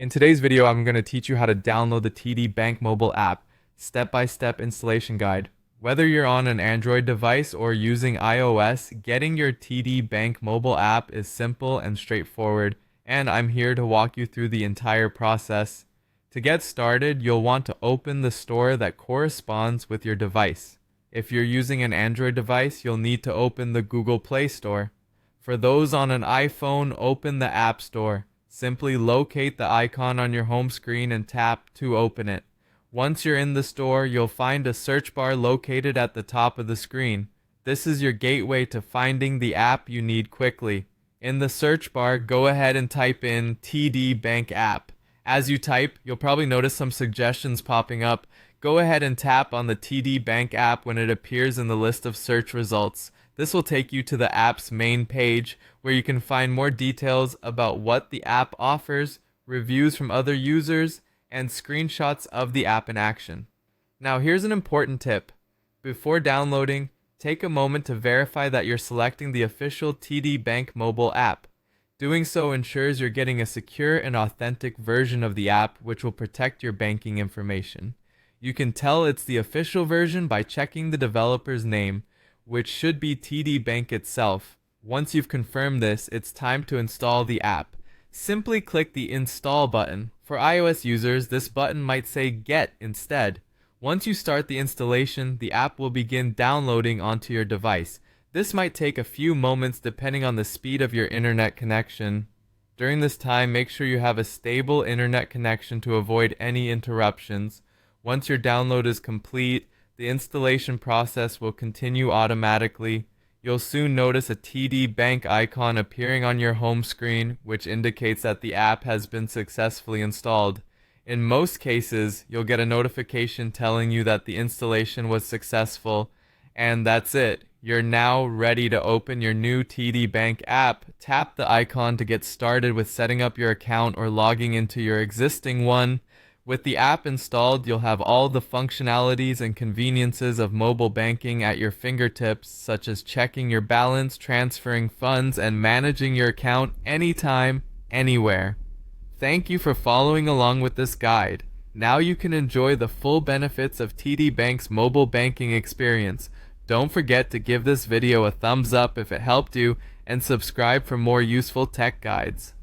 In today's video, I'm going to teach you how to download the TD Bank mobile app, step-by-step installation guide. Whether you're on an Android device or using iOS, getting your TD Bank mobile app is simple and straightforward, and I'm here to walk you through the entire process. To get started, you'll want to open the store that corresponds with your device. If you're using an Android device, you'll need to open the Google Play Store. For those on an iPhone, open the App Store. Simply locate the icon on your home screen and tap to open it. Once you're in the store, you'll find a search bar located at the top of the screen. This is your gateway to finding the app you need quickly. In the search bar, go ahead and type in TD Bank app. As you type, you'll probably notice some suggestions popping up. Go ahead and tap on the TD Bank app when it appears in the list of search results. This will take you to the app's main page, where you can find more details about what the app offers, reviews from other users, and screenshots of the app in action. Now here's an important tip. Before downloading, take a moment to verify that you're selecting the official TD Bank mobile app. Doing so ensures you're getting a secure and authentic version of the app, which will protect your banking information. You can tell it's the official version by checking the developer's name, which should be TD Bank itself. Once you've confirmed this, it's time to install the app. Simply click the Install button. For iOS users, this button might say Get instead. Once you start the installation, the app will begin downloading onto your device. This might take a few moments depending on the speed of your internet connection. During this time, make sure you have a stable internet connection to avoid any interruptions. Once your download is complete, the installation process will continue automatically. You'll soon notice a TD Bank icon appearing on your home screen, which indicates that the app has been successfully installed. In most cases, you'll get a notification telling you that the installation was successful, and that's it. You're now ready to open your new TD Bank app. Tap the icon to get started with setting up your account or logging into your existing one. With the app installed, you'll have all the functionalities and conveniences of mobile banking at your fingertips, such as checking your balance, transferring funds, and managing your account anytime, anywhere. Thank you for following along with this guide. Now you can enjoy the full benefits of TD Bank's mobile banking experience. Don't forget to give this video a thumbs up if it helped you, and subscribe for more useful tech guides.